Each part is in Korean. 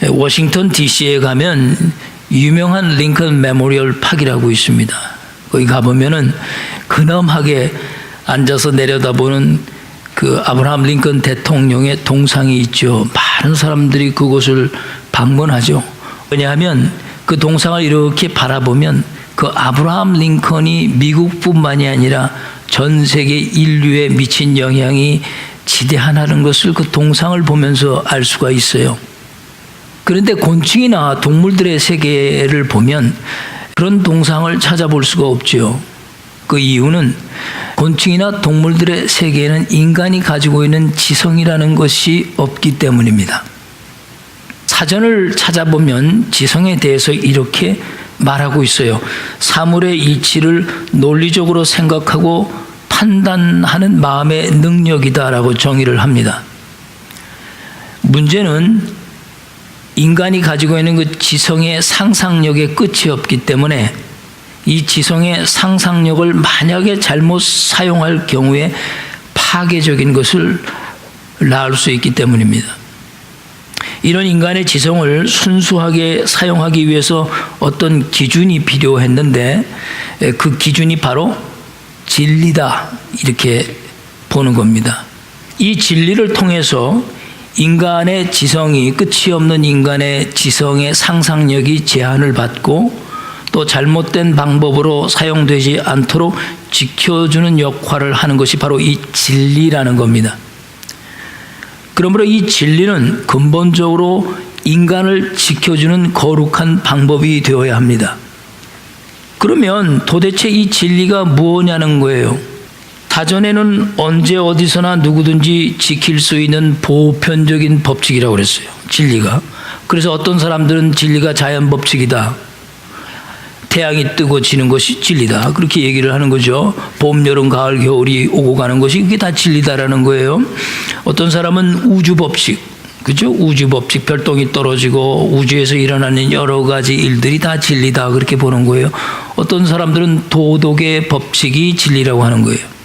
워싱턴 DC에 가면 유명한 링컨 메모리얼 팍이라고 있습니다. 거기 가보면은 근엄하게 앉아서 내려다보는 그 아브라함 링컨 대통령의 동상이 있죠. 많은 사람들이 그곳을 방문하죠. 왜냐하면 그 동상을 이렇게 바라보면 그 아브라함 링컨이 미국뿐만이 아니라 전 세계 인류에 미친 영향이 지대하다는 것을 그 동상을 보면서 알 수가 있어요. 그런데 곤충이나 동물들의 세계를 보면 그런 동상을 찾아볼 수가 없죠. 그 이유는 곤충이나 동물들의 세계에는 인간이 가지고 있는 지성이라는 것이 없기 때문입니다. 사전을 찾아보면 지성에 대해서 이렇게 말하고 있어요. 사물의 이치를 논리적으로 생각하고 판단하는 마음의 능력이다라고 정의를 합니다. 문제는 인간이 가지고 있는 그 지성의 상상력에 끝이 없기 때문에 이 지성의 상상력을 만약에 잘못 사용할 경우에 파괴적인 것을 낳을 수 있기 때문입니다. 이런 인간의 지성을 순수하게 사용하기 위해서 어떤 기준이 필요했는데 그 기준이 바로 진리다 이렇게 보는 겁니다. 이 진리를 통해서 인간의 지성이 끝이 없는 인간의 지성의 상상력이 제한을 받고 또 잘못된 방법으로 사용되지 않도록 지켜주는 역할을 하는 것이 바로 이 진리라는 겁니다. 그러므로 이 진리는 근본적으로 인간을 지켜주는 거룩한 방법이 되어야 합니다. 그러면 도대체 이 진리가 무엇냐는 거예요. 사전에는 언제 어디서나 누구든지 지킬 수 있는 보편적인 법칙이라고 그랬어요. 진리가. 그래서 어떤 사람들은 진리가 자연 법칙이다. 태양이 뜨고 지는 것이 진리다. 그렇게 얘기를 하는 거죠. 봄, 여름, 가을, 겨울이 오고 가는 것이 그게 다 진리다라는 거예요. 어떤 사람은 우주 법칙, 그죠? 우주 법칙, 별똥이 떨어지고 우주에서 일어나는 여러 가지 일들이 다 진리다. 그렇게 보는 거예요. 어떤 사람들은 도덕의 법칙이 진리라고 하는 거예요.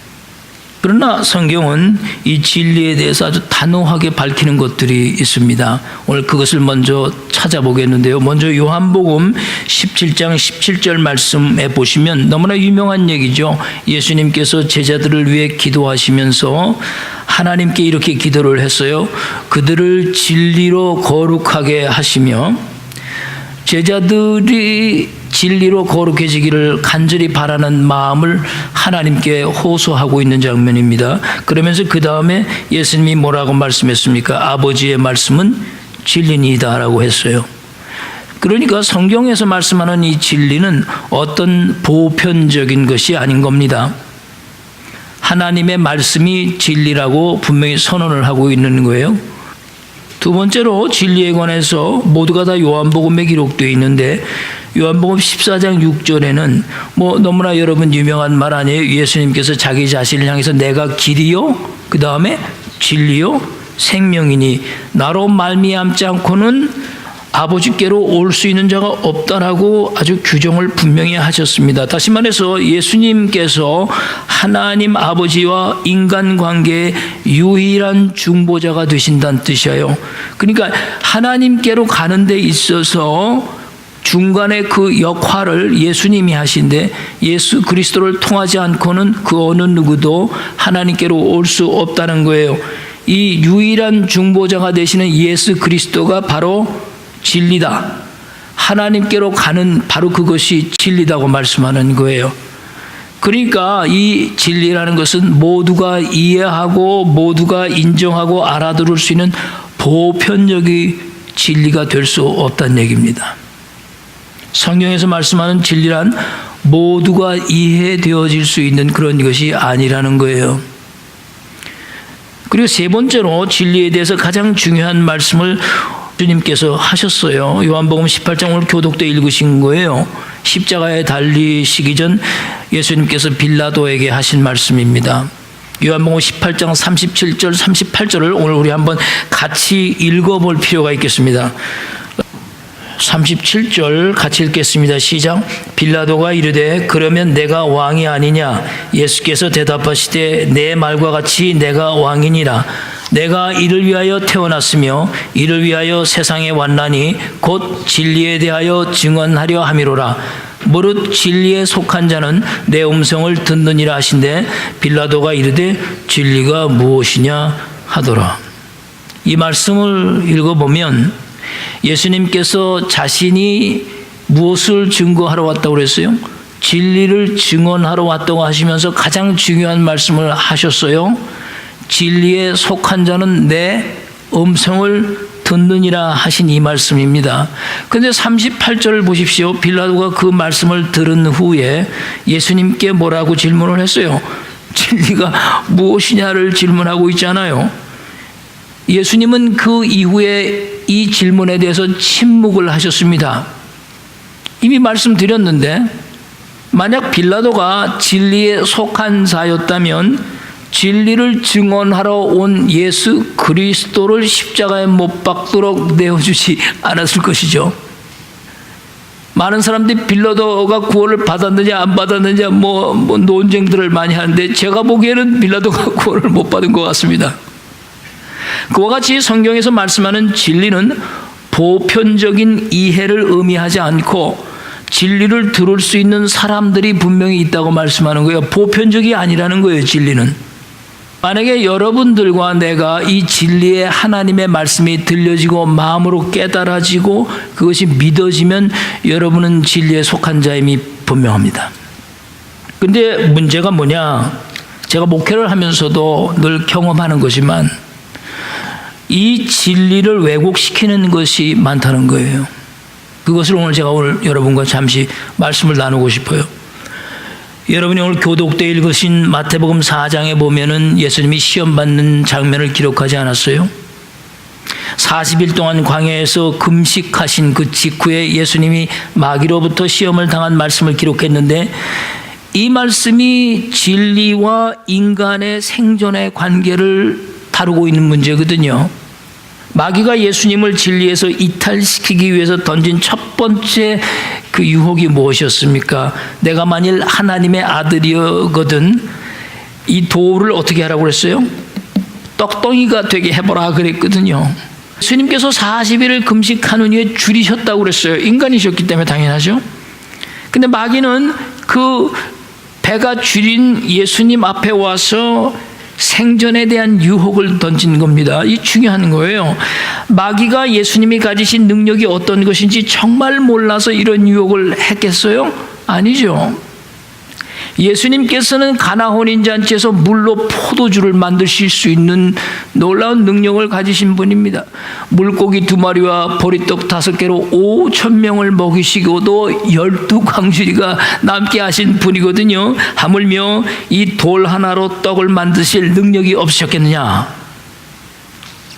그러나 성경은 이 진리에 대해서 아주 단호하게 밝히는 것들이 있습니다. 오늘 그것을 먼저 찾아보겠는데요. 먼저 요한복음 17장 17절 말씀에 보시면 너무나 유명한 얘기죠. 예수님께서 제자들을 위해 기도하시면서 하나님께 이렇게 기도를 했어요. 그들을 진리로 거룩하게 하시며 제자들이 진리로 거룩해지기를 간절히 바라는 마음을 하나님께 호소하고 있는 장면입니다. 그러면서 그 다음에 예수님이 뭐라고 말씀했습니까? 아버지의 말씀은 진리니다라고 했어요. 그러니까 성경에서 말씀하는 이 진리는 어떤 보편적인 것이 아닌 겁니다. 하나님의 말씀이 진리라고 분명히 선언을 하고 있는 거예요. 두 번째로 진리에 관해서 모두가 다 요한복음에 기록되어 있는데 요한복음 14장 6절에는 뭐 너무나 여러분 유명한 말 아니에요? 예수님께서 자기 자신을 향해서 내가 길이요 그 다음에 진리요 생명이니 나로 말미암지 않고는 아버지께로 올 수 있는 자가 없다라고 아주 규정을 분명히 하셨습니다. 다시 말해서 예수님께서 하나님 아버지와 인간관계의 유일한 중보자가 되신다는 뜻이에요. 그러니까 하나님께로 가는 데 있어서 중간에 그 역할을 예수님이 하신데 예수 그리스도를 통하지 않고는 그 어느 누구도 하나님께로 올 수 없다는 거예요. 이 유일한 중보자가 되시는 예수 그리스도가 바로 진리다. 하나님께로 가는 바로 그것이 진리다고 말씀하는 거예요. 그러니까 이 진리라는 것은 모두가 이해하고 모두가 인정하고 알아들을 수 있는 보편적인 진리가 될 수 없다는 얘기입니다. 성경에서 말씀하는 진리란 모두가 이해되어질 수 있는 그런 것이 아니라는 거예요. 그리고 세 번째로 진리에 대해서 가장 중요한 말씀을 주님께서 하셨어요. 요한복음 18장 오늘 교독때 읽으신 거예요. 십자가에 달리시기 전 예수님께서 빌라도에게 하신 말씀입니다. 요한복음 18장 37절 38절을 오늘 우리 한번 같이 읽어볼 필요가 있겠습니다. 37절 같이 읽겠습니다. 시작. 빌라도가 이르되 그러면 내가 왕이 아니냐? 예수께서 대답하시되 내 말과 같이 내가 왕이니라. 내가 이를 위하여 태어났으며 이를 위하여 세상에 왔나니 곧 진리에 대하여 증언하려 함이로라. 무릇 진리에 속한 자는 내 음성을 듣느니라 하신대 빌라도가 이르되 진리가 무엇이냐 하더라. 이 말씀을 읽어보면 예수님께서 자신이 무엇을 증거하러 왔다고 그랬어요? 진리를 증언하러 왔다고 하시면서 가장 중요한 말씀을 하셨어요. 진리에 속한 자는 내 음성을 듣느니라 하신 이 말씀입니다. 그런데 38절을 보십시오. 빌라도가 그 말씀을 들은 후에 예수님께 뭐라고 질문을 했어요? 진리가 무엇이냐를 질문하고 있잖아요. 예수님은 그 이후에 이 질문에 대해서 침묵을 하셨습니다. 이미 말씀드렸는데 만약 빌라도가 진리에 속한 자였다면 진리를 증언하러 온 예수 그리스도를 십자가에 못 박도록 내어주지 않았을 것이죠. 많은 사람들이 빌라도가 구원을 받았느냐 안 받았느냐 뭐 논쟁들을 많이 하는데 제가 보기에는 빌라도가 구원을 못 받은 것 같습니다. 그와 같이 성경에서 말씀하는 진리는 보편적인 이해를 의미하지 않고 진리를 들을 수 있는 사람들이 분명히 있다고 말씀하는 거예요. 보편적이 아니라는 거예요, 진리는. 만약에 여러분들과 내가 이 진리의 하나님의 말씀이 들려지고 마음으로 깨달아지고 그것이 믿어지면 여러분은 진리에 속한 자임이 분명합니다. 근데 문제가 뭐냐? 제가 목회를 하면서도 늘 경험하는 거지만 이 진리를 왜곡시키는 것이 많다는 거예요. 그것을 제가 오늘 여러분과 잠시 말씀을 나누고 싶어요. 여러분이 오늘 교독 때 읽으신 마태복음 4장에 보면은 예수님이 시험 받는 장면을 기록하지 않았어요? 40일 동안 광야에서 금식하신 그 직후에 예수님이 마귀로부터 시험을 당한 말씀을 기록했는데 이 말씀이 진리와 인간의 생존의 관계를 다루고 있는 문제거든요. 마귀가 예수님을 진리에서 이탈시키기 위해서 던진 첫 번째 그 유혹이 무엇이었습니까? 내가 만일 하나님의 아들이거든 이 돌을 어떻게 하라고 그랬어요? 떡덩이가 되게 해보라 그랬거든요. 예수님께서 40일을 금식한 후에 줄이셨다고 그랬어요. 인간이셨기 때문에 당연하죠. 근데 마귀는 그 배가 줄인 예수님 앞에 와서 생존에 대한 유혹을 던진 겁니다. 이 중요한 거예요. 마귀가 예수님이 가지신 능력이 어떤 것인지 정말 몰라서 이런 유혹을 했겠어요? 아니죠. 예수님께서는 가나 혼인잔치에서 물로 포도주를 만드실 수 있는 놀라운 능력을 가지신 분입니다. 물고기 2마리와 보리떡 5개로 5,000명을 먹이시고도 12광주리가 남게 하신 분이거든요. 하물며 이 돌 하나로 떡을 만드실 능력이 없으셨겠느냐?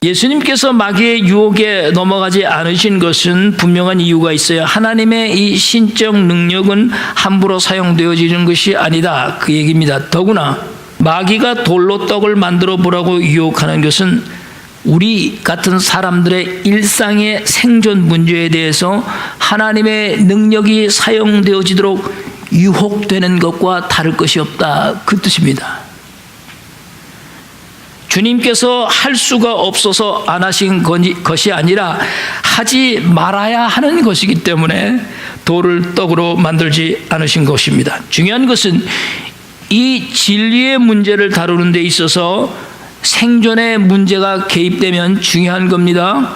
예수님께서 마귀의 유혹에 넘어가지 않으신 것은 분명한 이유가 있어요. 하나님의 이 신적 능력은 함부로 사용되어지는 것이 아니다. 그 얘기입니다. 더구나 마귀가 돌로 떡을 만들어 보라고 유혹하는 것은 우리 같은 사람들의 일상의 생존 문제에 대해서 하나님의 능력이 사용되어지도록 유혹되는 것과 다를 것이 없다. 그 뜻입니다. 주님께서 할 수가 없어서 안 하신 것이 아니라 하지 말아야 하는 것이기 때문에 돌을 떡으로 만들지 않으신 것입니다. 중요한 것은 이 진리의 문제를 다루는 데 있어서 생존의 문제가 개입되면 중요한 겁니다.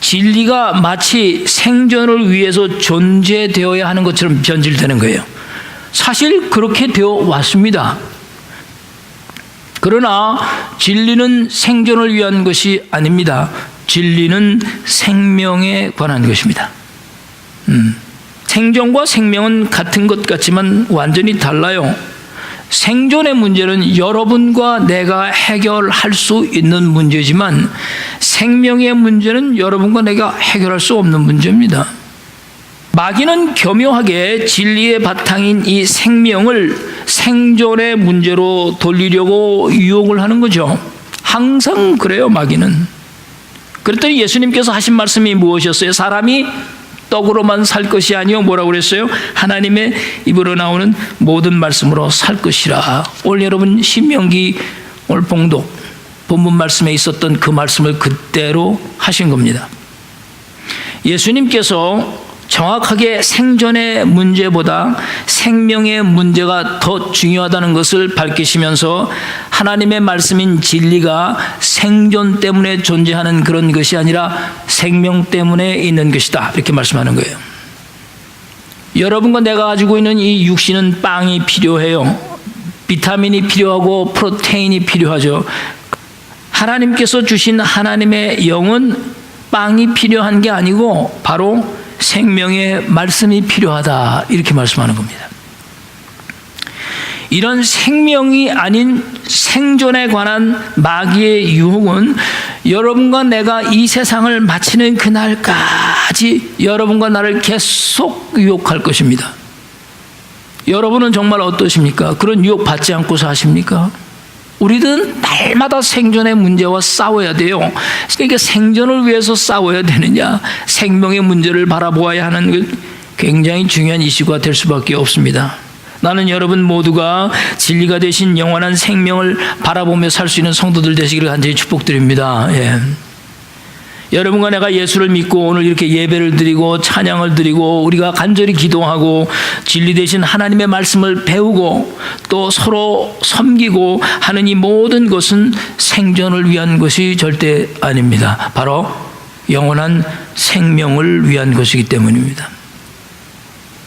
진리가 마치 생존을 위해서 존재되어야 하는 것처럼 변질되는 거예요. 사실 그렇게 되어 왔습니다. 그러나 진리는 생존을 위한 것이 아닙니다. 진리는 생명에 관한 것입니다. 생존과 생명은 같은 것 같지만 완전히 달라요. 생존의 문제는 여러분과 내가 해결할 수 있는 문제지만 생명의 문제는 여러분과 내가 해결할 수 없는 문제입니다. 마귀는 교묘하게 진리의 바탕인 이 생명을 생존의 문제로 돌리려고 유혹을 하는 거죠. 항상 그래요, 마귀는. 그랬더니 예수님께서 하신 말씀이 무엇이었어요? 사람이 떡으로만 살 것이 아니요 뭐라고 그랬어요? 하나님의 입으로 나오는 모든 말씀으로 살 것이라. 오늘 여러분 신명기 오늘 봉독 본문 말씀에 있었던 그 말씀을 그대로 하신 겁니다. 예수님께서 정확하게 생존의 문제보다 생명의 문제가 더 중요하다는 것을 밝히시면서 하나님의 말씀인 진리가 생존 때문에 존재하는 그런 것이 아니라 생명 때문에 있는 것이다, 이렇게 말씀하는 거예요. 여러분과 내가 가지고 있는 이 육신은 빵이 필요해요. 비타민이 필요하고 프로테인이 필요하죠. 하나님께서 주신 하나님의 영은 빵이 필요한 게 아니고 바로 생명의 말씀이 필요하다, 이렇게 말씀하는 겁니다. 이런 생명이 아닌 생존에 관한 마귀의 유혹은 여러분과 내가 이 세상을 마치는 그날까지 여러분과 나를 계속 유혹할 것입니다. 여러분은 정말 어떠십니까? 그런 유혹 받지 않고 사십니까? 우리들은 날마다 생존의 문제와 싸워야 돼요. 그러니까 생존을 위해서 싸워야 되느냐, 생명의 문제를 바라보아야 하는 굉장히 중요한 이슈가 될 수밖에 없습니다. 나는 여러분 모두가 진리가 되신 영원한 생명을 바라보며 살 수 있는 성도들 되시기를 간절히 축복드립니다. 예. 여러분과 내가 예수를 믿고 오늘 이렇게 예배를 드리고 찬양을 드리고 우리가 간절히 기도하고 진리 되신 하나님의 말씀을 배우고 또 서로 섬기고 하는 이 모든 것은 생존을 위한 것이 절대 아닙니다. 바로 영원한 생명을 위한 것이기 때문입니다.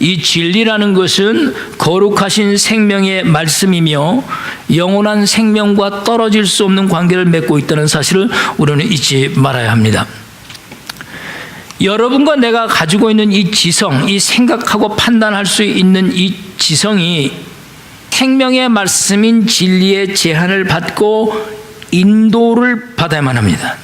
이 진리라는 것은 거룩하신 생명의 말씀이며 영원한 생명과 떨어질 수 없는 관계를 맺고 있다는 사실을 우리는 잊지 말아야 합니다. 여러분과 내가 가지고 있는 이 지성, 이 생각하고 판단할 수 있는 이 지성이 생명의 말씀인 진리의 제한을 받고 인도를 받아야만 합니다.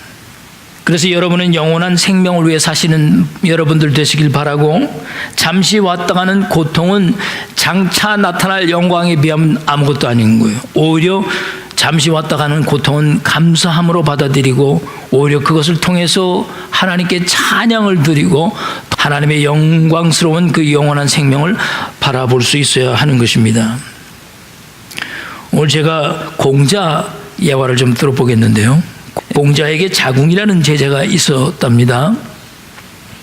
그래서 여러분은 영원한 생명을 위해 사시는 여러분들 되시길 바라고, 잠시 왔다 가는 고통은 장차 나타날 영광에 비하면 아무것도 아닌 거예요. 오히려 잠시 왔다 가는 고통은 감사함으로 받아들이고 오히려 그것을 통해서 하나님께 찬양을 드리고 하나님의 영광스러운 그 영원한 생명을 바라볼 수 있어야 하는 것입니다. 오늘 제가 공자 예화를 좀 들어보겠는데요. 공자에게 자궁이라는 제자가 있었답니다.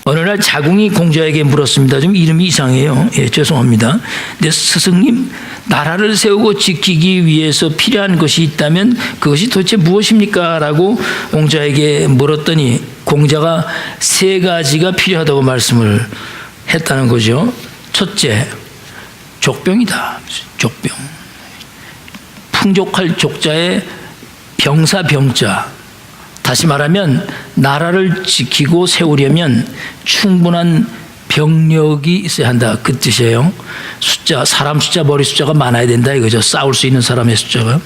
어느 날 자궁이 공자에게 물었습니다. 좀 이름이 이상해요. 예, 죄송합니다. 근데 스승님, 나라를 세우고 지키기 위해서 필요한 것이 있다면 그것이 도대체 무엇입니까? 라고 공자에게 물었더니 공자가 3가지가 필요하다고 말씀을 했다는 거죠. 첫째, 족병이다. 족병. 풍족할 족자에 병사 병자. 다시 말하면 나라를 지키고 세우려면 충분한 병력이 있어야 한다, 그 뜻이에요. 숫자, 사람 숫자, 머리 숫자가 많아야 된다 이거죠. 싸울 수 있는 사람의 숫자가.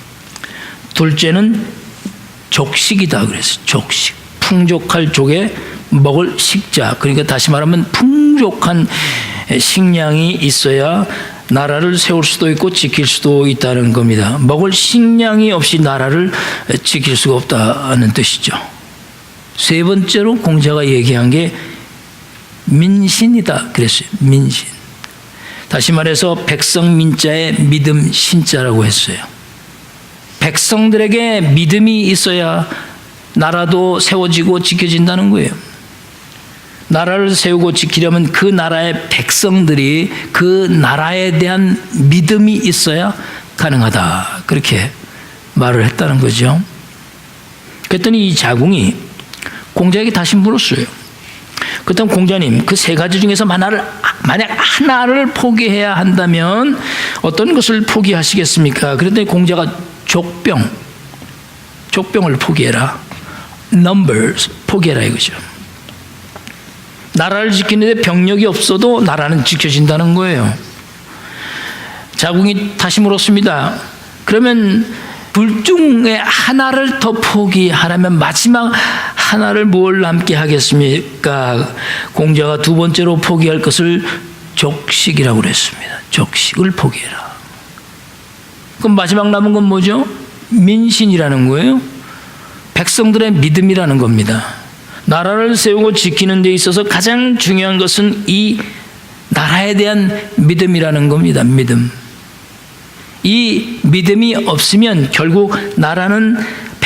둘째는 족식이다 그래서 족식. 풍족할 족에 먹을 식자. 그러니까 다시 말하면 풍족한 식량이 있어야 나라를 세울 수도 있고 지킬 수도 있다는 겁니다. 먹을 식량이 없이 나라를 지킬 수가 없다는 뜻이죠. 3번째로 공자가 얘기한 게 민신이다 그랬어요. 민신. 다시 말해서 백성 민자에 믿음 신자라고 했어요. 백성들에게 믿음이 있어야 나라도 세워지고 지켜진다는 거예요. 나라를 세우고 지키려면 그 나라의 백성들이 그 나라에 대한 믿음이 있어야 가능하다, 그렇게 말을 했다는 거죠. 그랬더니 이 자궁이 공자에게 다시 물었어요. 그랬더니 공자님, 그 3가지 중에서 만약 하나를 포기해야 한다면 어떤 것을 포기하시겠습니까? 그랬더니 공자가 족병을 포기해라. numbers 포기해라 이거죠. 나라를 지키는데 병력이 없어도 나라는 지켜진다는 거예요. 자궁이 다시 물었습니다. 그러면 둘 중에 하나를 더 포기하라면 마지막 하나를 뭘 남게 하겠습니까? 공자가 2번째로 포기할 것을 족식이라고 그랬습니다. 족식을 포기해라. 그럼 마지막 남은 건 뭐죠? 민신이라는 거예요. 백성들의 믿음이라는 겁니다. 나라를 세우고 지키는 데 있어서 가장 중요한 것은 이 나라에 대한 믿음이라는 겁니다. 믿음. 이 믿음이 없으면 결국 나라는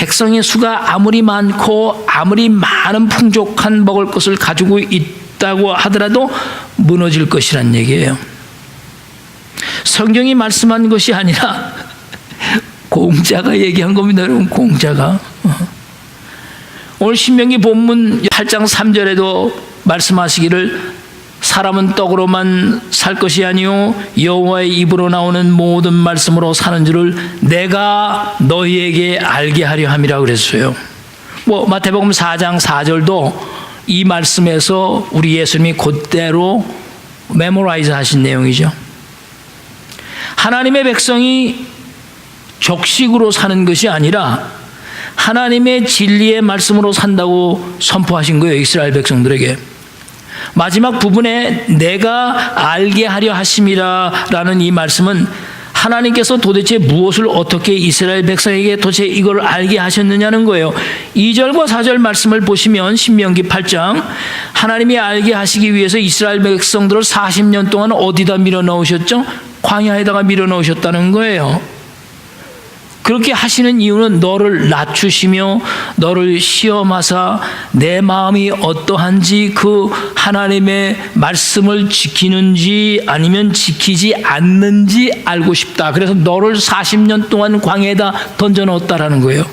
백성의 수가 아무리 많고 아무리 많은 풍족한 먹을 것을 가지고 있다고 하더라도 무너질 것이란 얘기예요. 성경이 말씀한 것이 아니라 공자가 얘기한 겁니다. 여러분, 공자가. 오늘 신명기 본문 8장 3절에도 말씀하시기를 사람은 떡으로만 살 것이 아니요 여호와의 입으로 나오는 모든 말씀으로 사는 줄을 내가 너희에게 알게 하려 함이라 그랬어요. 마태복음 4장 4절도 이 말씀에서 우리 예수님이 그대로 메모라이즈 하신 내용이죠. 하나님의 백성이 족식으로 사는 것이 아니라 하나님의 진리의 말씀으로 산다고 선포하신 거예요, 이스라엘 백성들에게. 마지막 부분에 내가 알게 하려 하심이라라는 이 말씀은 하나님께서 도대체 무엇을 어떻게 이스라엘 백성에게 도대체 이걸 알게 하셨느냐는 거예요. 2절과 4절 말씀을 보시면 신명기 8장 하나님이 알게 하시기 위해서 이스라엘 백성들을 40년 동안 어디다 밀어넣으셨죠? 광야에다가 밀어넣으셨다는 거예요. 그렇게 하시는 이유는 너를 낮추시며 너를 시험하사 내 마음이 어떠한지 그 하나님의 말씀을 지키는지 아니면 지키지 않는지 알고 싶다. 그래서 너를 40년 동안 광야에다 던져넣었다라는 거예요.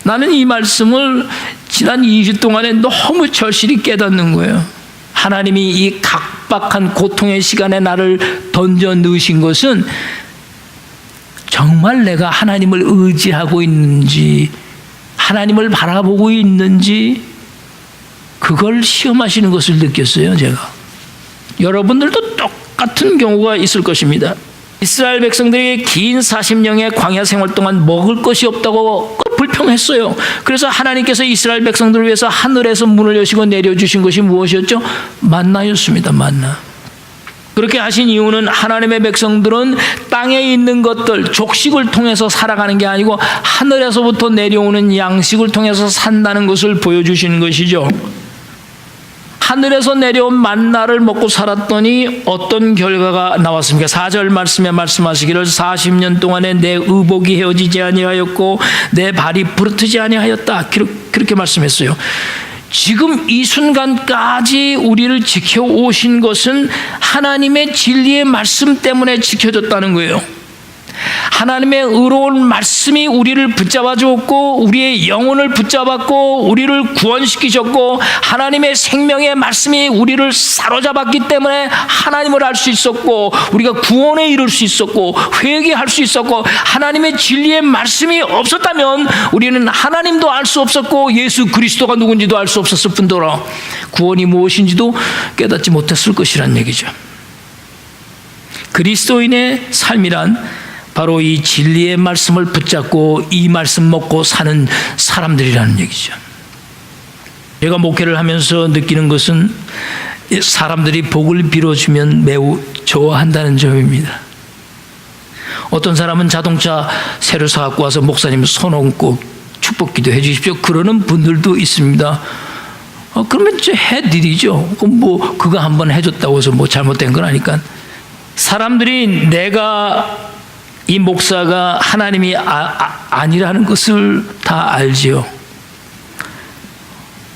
나는 이 말씀을 지난 2주 동안에 너무 절실히 깨닫는 거예요. 하나님이 이 각박한 고통의 시간에 나를 던져 넣으신 것은 정말 내가 하나님을 의지하고 있는지, 하나님을 바라보고 있는지, 그걸 시험하시는 것을 느꼈어요, 제가. 여러분들도 똑같은 경우가 있을 것입니다. 이스라엘 백성들에게 긴 40년의 광야 생활 동안 먹을 것이 없다고 불평했어요. 그래서 하나님께서 이스라엘 백성들을 위해서 하늘에서 문을 여시고 내려주신 것이 무엇이었죠? 만나였습니다, 만나. 그렇게 하신 이유는 하나님의 백성들은 땅에 있는 것들, 족식을 통해서 살아가는 게 아니고 하늘에서부터 내려오는 양식을 통해서 산다는 것을 보여주시는 것이죠. 하늘에서 내려온 만나를 먹고 살았더니 어떤 결과가 나왔습니까? 4절 말씀에 말씀하시기를 40년 동안에 내 의복이 헤어지지 아니하였고 내 발이 부르트지 아니하였다. 그렇게 말씀했어요. 지금 이 순간까지 우리를 지켜오신 것은 하나님의 진리의 말씀 때문에 지켜졌다는 거예요. 하나님의 의로운 말씀이 우리를 붙잡아 주었고 우리의 영혼을 붙잡았고 우리를 구원시키셨고 하나님의 생명의 말씀이 우리를 사로잡았기 때문에 하나님을 알 수 있었고 우리가 구원에 이를 수 있었고 회개할 수 있었고 하나님의 진리의 말씀이 없었다면 우리는 하나님도 알 수 없었고 예수 그리스도가 누군지도 알 수 없었을 뿐더러 구원이 무엇인지도 깨닫지 못했을 것이란 얘기죠. 그리스도인의 삶이란 바로 이 진리의 말씀을 붙잡고 이 말씀 먹고 사는 사람들이라는 얘기죠. 제가 목회를 하면서 느끼는 것은 사람들이 복을 빌어주면 매우 좋아한다는 점입니다. 어떤 사람은 자동차 새로 사갖고 와서 목사님 손 얹고 축복 기도해 주십시오 그러는 분들도 있습니다. 그러면 이제 해드리죠. 그럼 그거 한번 해줬다고 해서 잘못된 건 아니까. 사람들이 내가 이 목사가 하나님이 아니라는 것을 다 알지요.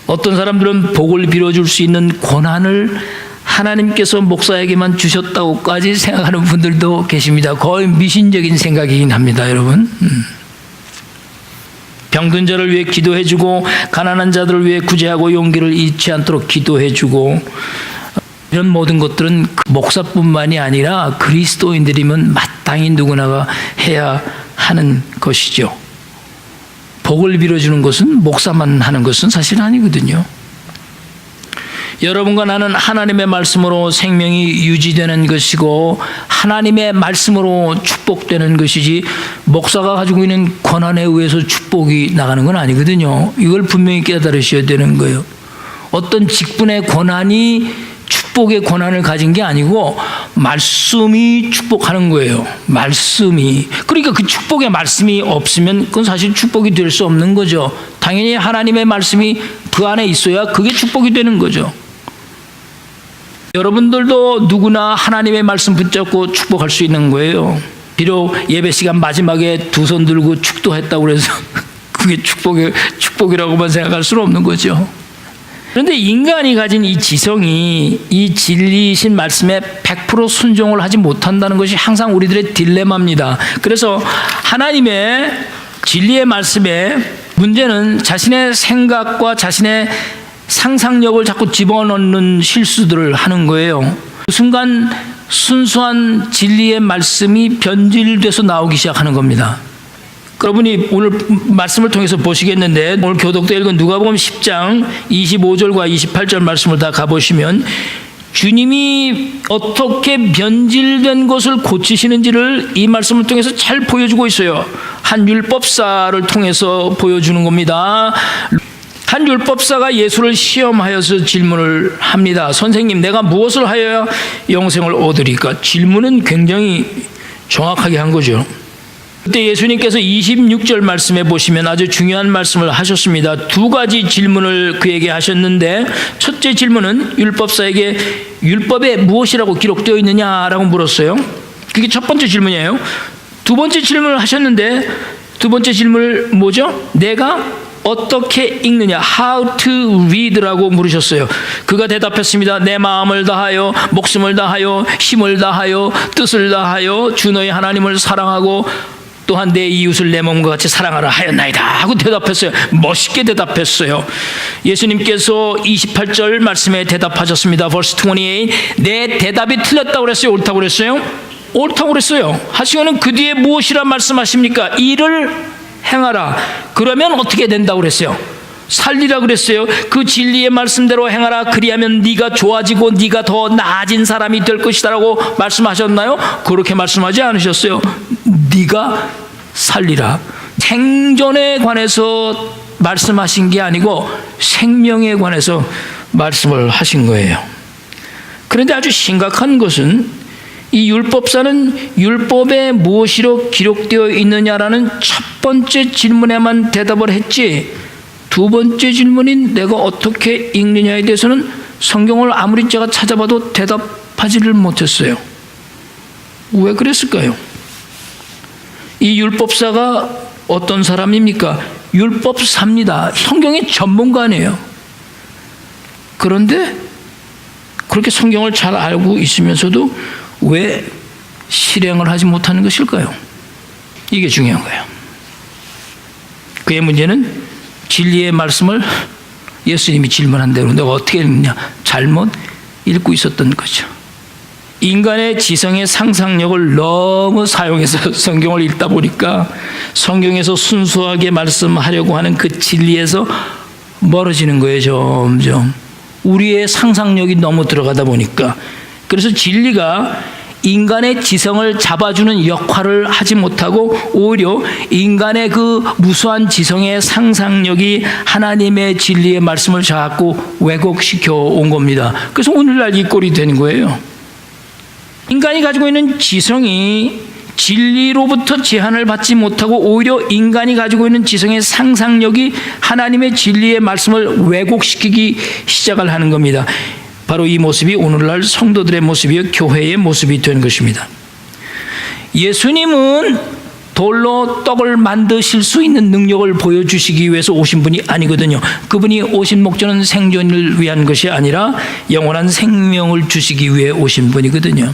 어떤 사람들은 복을 빌어줄 수 있는 권한을 하나님께서 목사에게만 주셨다고까지 생각하는 분들도 계십니다. 거의 미신적인 생각이긴 합니다, 여러분. 병든 자를 위해 기도해주고 가난한 자들을 위해 구제하고 용기를 잃지 않도록 기도해주고 이런 모든 것들은 목사뿐만이 아니라 그리스도인들이면 마땅히 누구나가 해야 하는 것이죠. 복을 빌어주는 것은 목사만 하는 것은 사실 아니거든요. 여러분과 나는 하나님의 말씀으로 생명이 유지되는 것이고 하나님의 말씀으로 축복되는 것이지 목사가 가지고 있는 권한에 의해서 축복이 나가는 건 아니거든요. 이걸 분명히 깨달으셔야 되는 거예요. 어떤 직분의 권한이 축복의 권한을 가진 게 아니고 말씀이 축복하는 거예요. 말씀이. 그러니까 그 축복의 말씀이 없으면 그건 사실 축복이 될 수 없는 거죠. 당연히 하나님의 말씀이 그 안에 있어야 그게 축복이 되는 거죠. 여러분들도 누구나 하나님의 말씀 붙잡고 축복할 수 있는 거예요. 비록 예배 시간 마지막에 두 손 들고 축도했다고 그래서 그게 축복이라고만 생각할 수는 없는 거죠. 그런데 인간이 가진 이 지성이 이 진리이신 말씀에 100% 순종을 하지 못한다는 것이 항상 우리들의 딜레마입니다. 그래서 하나님의 진리의 말씀에 문제는 자신의 생각과 자신의 상상력을 자꾸 집어넣는 실수들을 하는 거예요. 그 순간 순수한 진리의 말씀이 변질돼서 나오기 시작하는 겁니다. 여러분이 오늘 말씀을 통해서 보시겠는데, 오늘 교독도 읽은 누가복음 10장 25절과 28절 말씀을 다 가보시면 주님이 어떻게 변질된 것을 고치시는지를 이 말씀을 통해서 잘 보여주고 있어요. 한 율법사를 통해서 보여주는 겁니다. 한 율법사가 예수를 시험하여서 질문을 합니다. 선생님, 내가 무엇을 하여야 영생을 얻으리까? 질문은 굉장히 정확하게 한 거죠. 그때 예수님께서 26절 말씀에 보시면 아주 중요한 말씀을 하셨습니다. 두 가지 질문을 그에게 하셨는데, 첫째 질문은 율법사에게 율법에 무엇이라고 기록되어 있느냐라고 물었어요. 그게 첫 번째 질문이에요. 두 번째 질문을 하셨는데, 두 번째 질문을 뭐죠? 내가 어떻게 읽느냐, how to read라고 물으셨어요. 그가 대답했습니다. 내 마음을 다하여, 목숨을 다하여, 힘을 다하여, 뜻을 다하여 주 너의 하나님을 사랑하고 또한 내 이웃을 내 몸과 같이 사랑하라 하였나이다 하고 대답했어요. 멋있게 대답했어요. 예수님께서 28절 말씀에 대답하셨습니다. verse 28, 내 대답이 틀렸다고 그랬어요? 옳다고 그랬어요? 옳다고 그랬어요. 하시고는 그 뒤에 무엇이라 말씀하십니까? 이를 행하라. 그러면 어떻게 된다고 그랬어요? 살리라 그랬어요. 그 진리의 말씀대로 행하라. 그리하면 네가 좋아지고 네가 더 나아진 사람이 될 것이다라고 말씀하셨나요? 그렇게 말씀하지 않으셨어요. 네가 살리라. 생존에 관해서 말씀하신 게 아니고 생명에 관해서 말씀을 하신 거예요. 그런데 아주 심각한 것은 이 율법사는 율법에 무엇이로 기록되어 있느냐라는 첫 번째 질문에만 대답을 했지, 두 번째 질문인 내가 어떻게 읽느냐에 대해서는 성경을 아무리 제가 찾아봐도 대답하지를 못했어요. 왜 그랬을까요? 이 율법사가 어떤 사람입니까? 율법사입니다. 성경의 전문가네요. 그런데 그렇게 성경을 잘 알고 있으면서도 왜 실행을 하지 못하는 것일까요? 이게 중요한 거예요. 그의 문제는 진리의 말씀을 예수님이 질문한 대로 내가 어떻게 읽느냐, 잘못 읽고 있었던 거죠. 인간의 지성의 상상력을 너무 사용해서 성경을 읽다 보니까 성경에서 순수하게 말씀하려고 하는 그 진리에서 멀어지는 거예요. 점점 우리의 상상력이 너무 들어가다 보니까. 그래서 진리가 인간의 지성을 잡아주는 역할을 하지 못하고 오히려 인간의 그 무수한 지성의 상상력이 하나님의 진리의 말씀을 자꾸 왜곡시켜 온 겁니다. 그래서 오늘날 이 꼴이 되는 거예요. 인간이 가지고 있는 지성이 진리로부터 제한을 받지 못하고 오히려 인간이 가지고 있는 지성의 상상력이 하나님의 진리의 말씀을 왜곡시키기 시작을 하는 겁니다. 바로 이 모습이 오늘날 성도들의 모습이요, 교회의 모습이 된 것입니다. 예수님은 돌로 떡을 만드실 수 있는 능력을 보여주시기 위해서 오신 분이 아니거든요. 그분이 오신 목적은 생존을 위한 것이 아니라 영원한 생명을 주시기 위해 오신 분이거든요.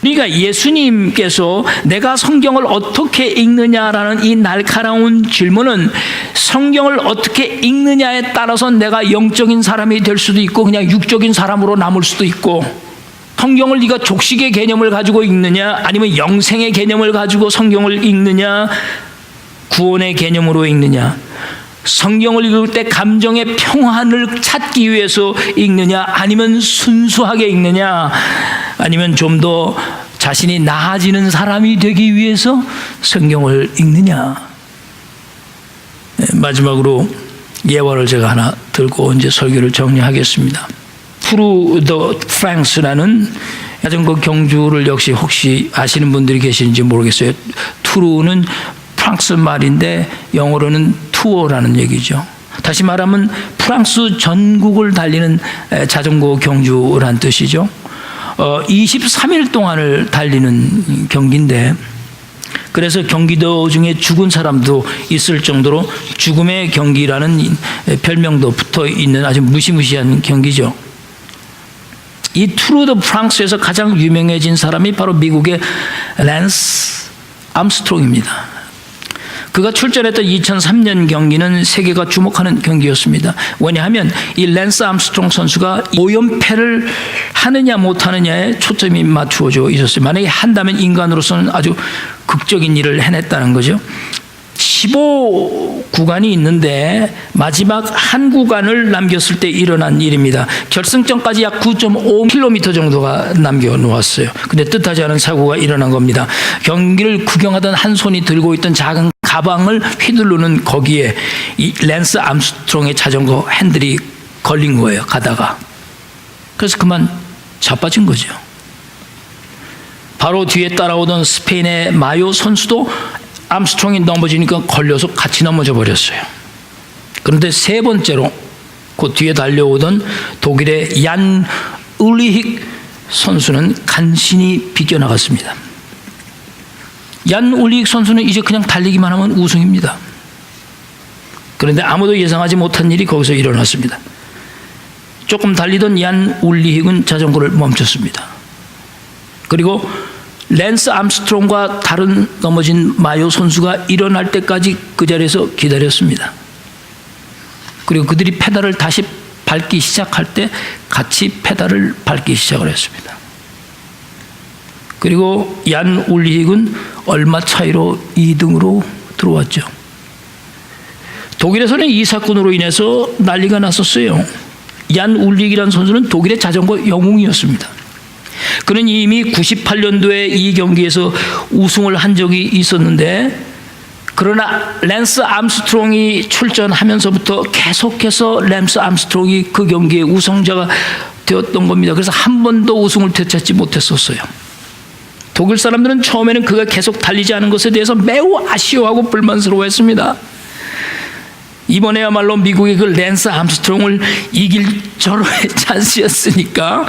그러니까 예수님께서 내가 성경을 어떻게 읽느냐라는 이 날카로운 질문은 성경을 어떻게 읽느냐에 따라서 내가 영적인 사람이 될 수도 있고 그냥 육적인 사람으로 남을 수도 있고, 성경을 네가 족식의 개념을 가지고 읽느냐 아니면 영생의 개념을 가지고 성경을 읽느냐, 구원의 개념으로 읽느냐, 성경을 읽을 때 감정의 평안을 찾기 위해서 읽느냐 아니면 순수하게 읽느냐, 아니면 좀 더 자신이 나아지는 사람이 되기 위해서 성경을 읽느냐. 마지막으로 예화를 제가 하나 들고 이제 설교를 정리하겠습니다. 투르 더 프랑스라는 자전거 경주를 역시 혹시 아시는 분들이 계시는지 모르겠어요. 투르는 프랑스 말인데 영어로는 투어라는 얘기죠. 다시 말하면 프랑스 전국을 달리는 자전거 경주란 뜻이죠. 23일 동안을 달리는 경기인데 그래서 경기도 중에 죽은 사람도 있을 정도로 죽음의 경기라는 별명도 붙어 있는 아주 무시무시한 경기죠. 이 투르 드 프랑스에서 가장 유명해진 사람이 바로 미국의 랜스 암스트롱입니다. 그가 출전했던 2003년 경기는 세계가 주목하는 경기였습니다. 왜냐하면 이 랜스 암스트롱 선수가 오연패를 하느냐 못하느냐에 초점이 맞추어져 있었어요. 만약에 한다면 인간으로서는 아주 극적인 일을 해냈다는 거죠. 15구간이 있는데 마지막 한 구간을 남겼을 때 일어난 일입니다. 결승점까지 약 9.5km 정도가 남겨놓았어요. 근데 뜻하지 않은 사고가 일어난 겁니다. 경기를 구경하던 한 손이 들고 있던 작은 가방을 휘두르는 거기에 이 랜스 암스트롱의 자전거 핸들이 걸린 거예요. 가다가. 그래서 그만 자빠진 거죠. 바로 뒤에 따라오던 스페인의 마요 선수도 암스트롱이 넘어지니까 걸려서 같이 넘어져 버렸어요. 그런데 세 번째로 그 뒤에 달려오던 독일의 얀 울리히 선수는 간신히 비껴나갔습니다. 얀 울리히 선수는 이제 그냥 달리기만 하면 우승입니다. 그런데 아무도 예상하지 못한 일이 거기서 일어났습니다. 조금 달리던 얀 울리히는 자전거를 멈췄습니다. 그리고 랜스 암스트롱과 다른 넘어진 마요 선수가 일어날 때까지 그 자리에서 기다렸습니다. 그리고 그들이 페달을 다시 밟기 시작할 때 같이 페달을 밟기 시작을 했습니다. 그리고 얀 울리히는 얼마 차이로 2등으로 들어왔죠. 독일에서는 이 사건으로 인해서 난리가 났었어요. 얀 울리히라는 선수는 독일의 자전거 영웅이었습니다. 그는 이미 98년도에 이 경기에서 우승을 한 적이 있었는데, 그러나 랜스 암스트롱이 출전하면서부터 계속해서 랜스 암스트롱이 그 경기의 우승자가 되었던 겁니다. 그래서 한 번도 우승을 되찾지 못했었어요. 독일 사람들은 처음에는 그가 계속 달리지 않은 것에 대해서 매우 아쉬워하고 불만스러워했습니다. 이번에야말로 미국이 그 랜스 암스트롱을 이길 절호의 찬스였으니까.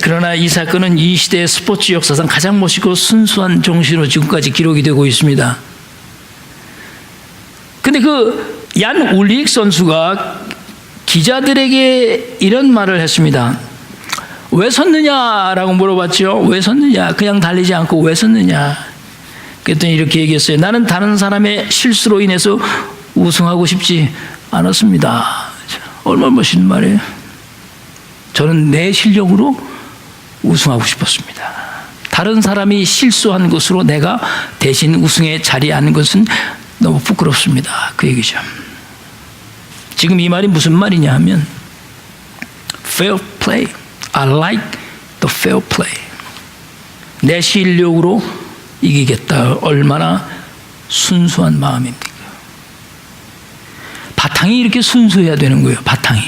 그러나 이 사건은 이 시대의 스포츠 역사상 가장 멋있고 순수한 정신으로 지금까지 기록이 되고 있습니다. 근데 그 얀 울리히 선수가 기자들에게 이런 말을 했습니다. 왜 섰느냐라고 물어봤죠. 왜 섰느냐? 그냥 달리지 않고 왜 섰느냐? 그랬더니 이렇게 얘기했어요. 나는 다른 사람의 실수로 인해서 우승하고 싶지 않았습니다. 얼마나 멋있는 말이에요. 저는 내 실력으로 우승하고 싶었습니다. 다른 사람이 실수한 것으로 내가 대신 우승의 자리에 앉는 것은 너무 부끄럽습니다. 그 얘기죠. 지금 이 말이 무슨 말이냐 하면 fair play. I like the fair play. 내 실력으로 이기겠다. 얼마나 순수한 마음입니까? 바탕이 이렇게 순수해야 되는 거예요. 바탕이.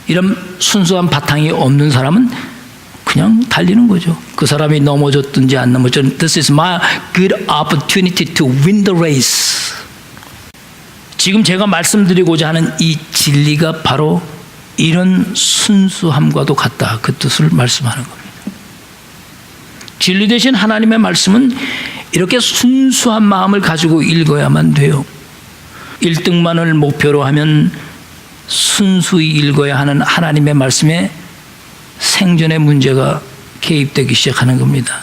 이런 순수한 바탕이 없는 사람은 그냥 달리는 거죠. 그 사람이 넘어졌든지 안 넘어졌든지 This is my good opportunity to win the race. 지금 제가 말씀드리고자 하는 이 진리가 바로 이런 순수함과도 같다. 그 뜻을 말씀하는 겁니다. 진리 대신 하나님의 말씀은 이렇게 순수한 마음을 가지고 읽어야만 돼요. 1등만을 목표로 하면 순수히 읽어야 하는 하나님의 말씀에 생존의 문제가 개입되기 시작하는 겁니다.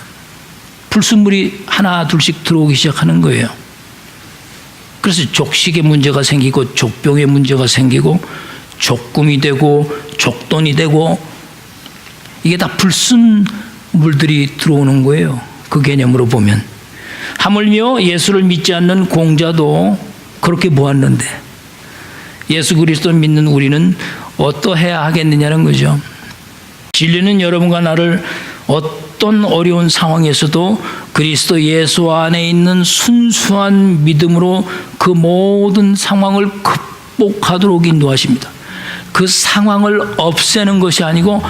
불순물이 하나 둘씩 들어오기 시작하는 거예요. 그래서 족식의 문제가 생기고 족병의 문제가 생기고 족금이 되고 족돈이 되고 이게 다 불순물들이 들어오는 거예요. 그 개념으로 보면. 하물며 예수를 믿지 않는 공자도 그렇게 모았는데 예수 그리스도를 믿는 우리는 어떠해야 하겠느냐는 거죠. 진리는 여러분과 나를 어떤 어려운 상황에서도 그리스도 예수 안에 있는 순수한 믿음으로 그 모든 상황을 극복하도록 인도하십니다. 그 상황을 없애는 것이 아니고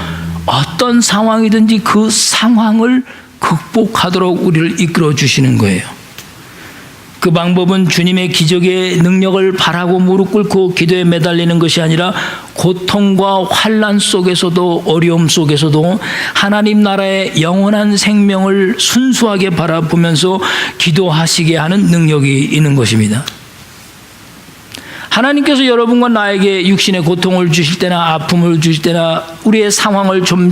어떤 상황이든지 그 상황을 극복하도록 우리를 이끌어 주시는 거예요. 그 방법은 주님의 기적의 능력을 바라고 무릎 꿇고 기도에 매달리는 것이 아니라 고통과 환난 속에서도 어려움 속에서도 하나님 나라의 영원한 생명을 순수하게 바라보면서 기도하시게 하는 능력이 있는 것입니다. 하나님께서 여러분과 나에게 육신의 고통을 주실 때나 아픔을 주실 때나 우리의 상황을 좀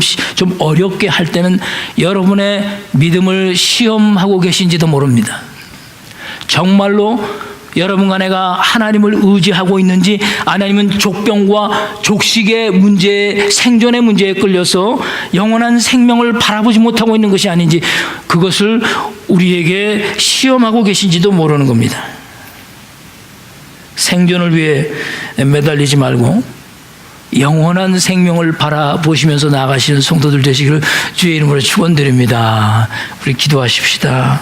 어렵게 할 때는 여러분의 믿음을 시험하고 계신지도 모릅니다. 정말로 여러분과 내가 하나님을 의지하고 있는지, 아니면 족병과 족식의 문제, 생존의 문제에 끌려서 영원한 생명을 바라보지 못하고 있는 것이 아닌지, 그것을 우리에게 시험하고 계신지도 모르는 겁니다. 생존을 위해 매달리지 말고 영원한 생명을 바라보시면서 나아가시는 성도들 되시기를 주의 이름으로 축원드립니다. 우리 기도하십시다.